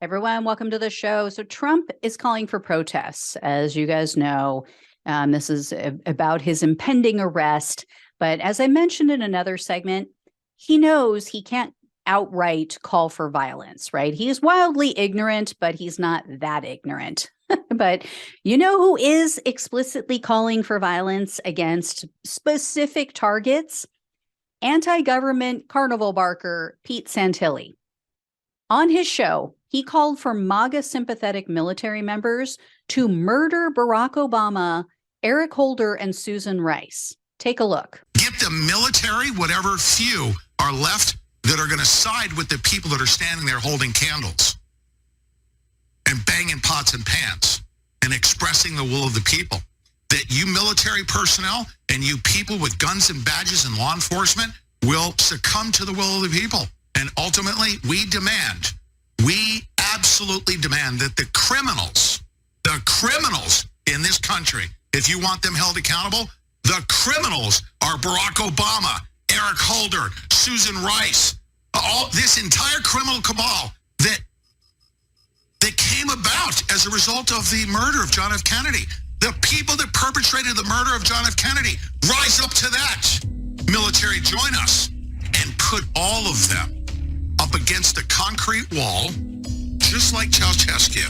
Everyone, welcome to the show. So Trump is calling for protests, as you guys know. This is about his impending arrest. But as I mentioned in another segment, he knows he can't outright call for violence, right? He is wildly ignorant, but he's not that ignorant. But you know who is explicitly calling for violence against specific targets? Anti-government carnival barker Pete Santilli. On his show, he called for MAGA sympathetic military members to murder Barack Obama, Eric Holder, and Susan Rice. Take a look. Get the military, whatever few are left, that are going to side with the people that are standing there holding candles and banging pots and pans and expressing the will of the people. That you military personnel and you people with guns and badges and law enforcement will succumb to the will of the people. And ultimately, we absolutely demand that the criminals in this country, if you want them held accountable, the criminals are Barack Obama, Eric Holder, Susan Rice, all this entire criminal cabal that came about as a result of the murder of John F. Kennedy. The people that perpetrated the murder of John F. Kennedy, rise up to that. Military, join us and put all of them up against a concrete wall, just like Ceausescu,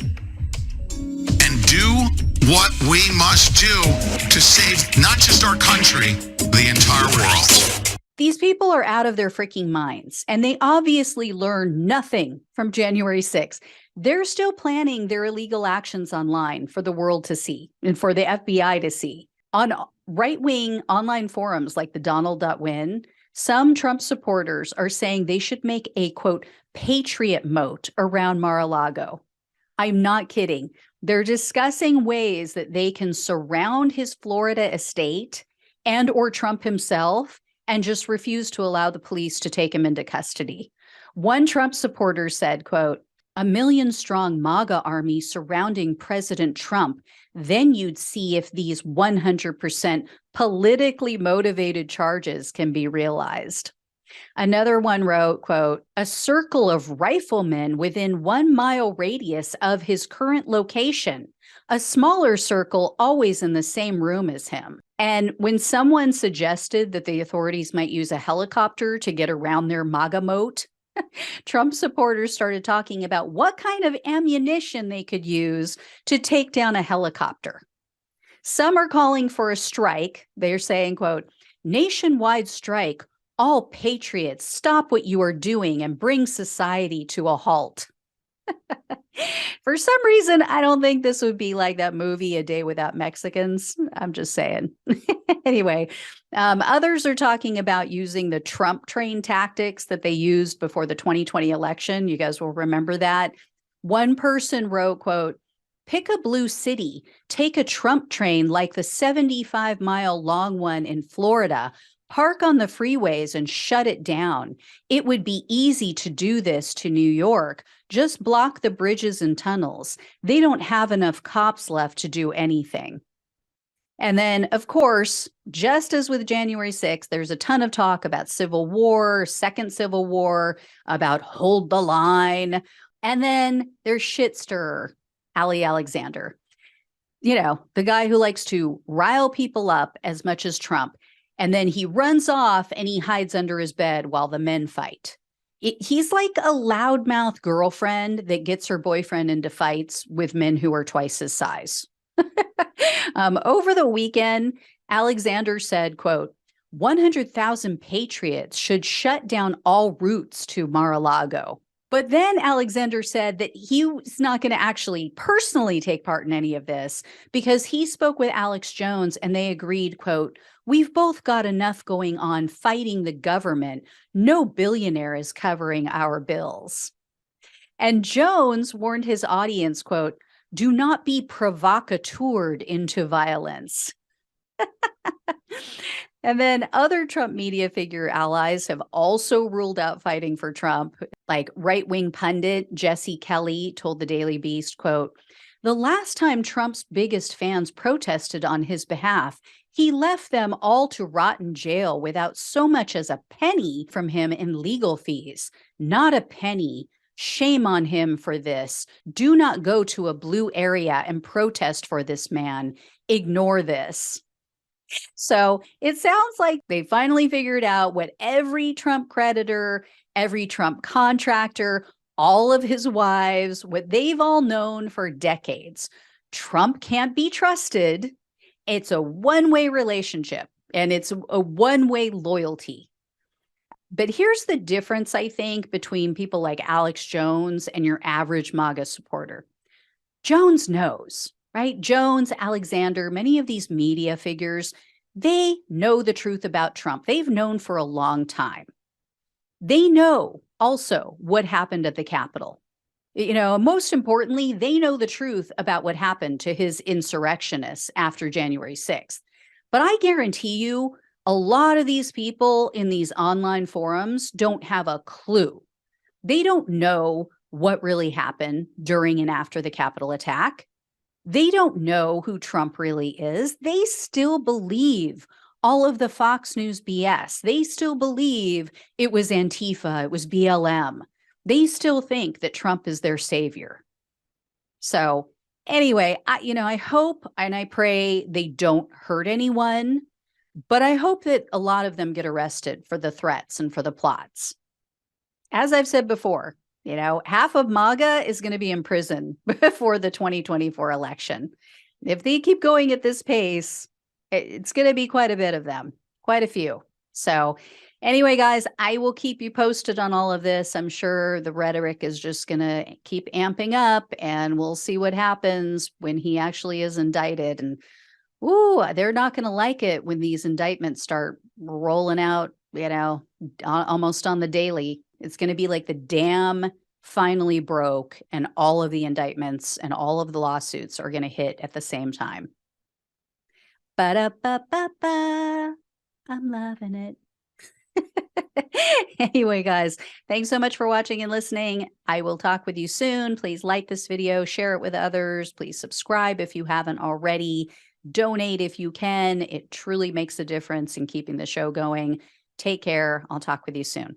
and do what we must do to save not just our country, the entire world. These people are out of their freaking minds, and they obviously learned nothing from January 6th. They're still planning their illegal actions online for the world to see and for the FBI to see. On right-wing online forums like the Donald.win, some Trump supporters are saying they should make a, quote, Patriot moat around Mar-a-Lago. I'm not kidding. They're discussing ways that they can surround his Florida estate and or Trump himself and just refuse to allow the police to take him into custody. One Trump supporter said, quote, "A million-strong MAGA army surrounding President Trump. Then you'd see if these 100% politically motivated charges can be realized." Another one wrote, quote, "A circle of riflemen within 1 mile radius of his current location. A smaller circle always in the same room as him." And when someone suggested that the authorities might use a helicopter to get around their MAGA moat, Trump supporters started talking about what kind of ammunition they could use to take down a helicopter. Some are calling for a strike. They're saying, quote, "Nationwide strike. All patriots, stop what you are doing and bring society to a halt." For some reason, I don't think this would be like that movie, A Day Without Mexicans. I'm just saying. Anyway, others are talking about using the Trump train tactics that they used before the 2020 election. You guys will remember that. One person wrote, quote, "Pick a blue city, take a Trump train like the 75-mile long one in Florida, park on the freeways and shut it down. It would be easy to do this to New York. Just block the bridges and tunnels. They don't have enough cops left to do anything." And then, of course, just as with January 6th, there's a ton of talk about civil war, second civil war, about hold the line. And then there's shit stirrer, Ali Alexander. You know, the guy who likes to rile people up as much as Trump. And then he runs off and he hides under his bed while the men fight. He's like a loudmouth girlfriend that gets her boyfriend into fights with men who are twice his size. Over the weekend, Alexander said, quote, 100,000 patriots should shut down all routes to Mar-a-Lago. But then Alexander said that he was not going to actually personally take part in any of this because he spoke with Alex Jones and they agreed, quote, "We've both got enough going on fighting the government. No billionaire is covering our bills." And Jones warned his audience, quote, "Do not be provocateured into violence." And then other Trump media figure allies have also ruled out fighting for Trump. Like right-wing pundit Jesse Kelly told the Daily Beast, quote, "The last time Trump's biggest fans protested on his behalf, he left them all to rot in jail without so much as a penny from him in legal fees. Not a penny. Shame on him for this. Do not go to a blue area and protest for this man. Ignore this. So it sounds like they finally figured out what every Trump creditor, every Trump contractor, all of his wives, what they've all known for decades. Trump can't be trusted. It's a one-way relationship, and it's a one-way loyalty. But here's the difference, I think, between people like Alex Jones and your average MAGA supporter. Jones knows, right? Jones, Alexander, many of these media figures, they know the truth about Trump. They've known for a long time. They know also what happened at the Capitol. You know, most importantly, they know the truth about what happened to his insurrectionists after January 6th. But I guarantee you, a lot of these people in these online forums don't have a clue. They don't know what really happened during and after the Capitol attack. They don't know who Trump really is. They still believe all of the Fox News BS. They still believe it was Antifa, it was BLM. They still think that Trump is their savior. So anyway, I hope and I pray they don't hurt anyone, but I hope that a lot of them get arrested for the threats and for the plots. As I've said before, half of MAGA is going to be in prison before the 2024 election. If they keep going at this pace, it's going to be quite a bit of them, quite a few. So anyway, guys, I will keep you posted on all of this. I'm sure the rhetoric is just going to keep amping up, and we'll see what happens when he actually is indicted. And they're not going to like it when these indictments start rolling out, almost on the daily. It's going to be like the dam finally broke, and all of the indictments and all of the lawsuits are going to hit at the same time. Ba-da-ba-ba-ba. I'm loving it. Anyway, guys, thanks so much for watching and listening. I will talk with you soon. Please like this video, share it with others. Please subscribe if you haven't already. Donate if you can. It truly makes a difference in keeping the show going. Take care. I'll talk with you soon.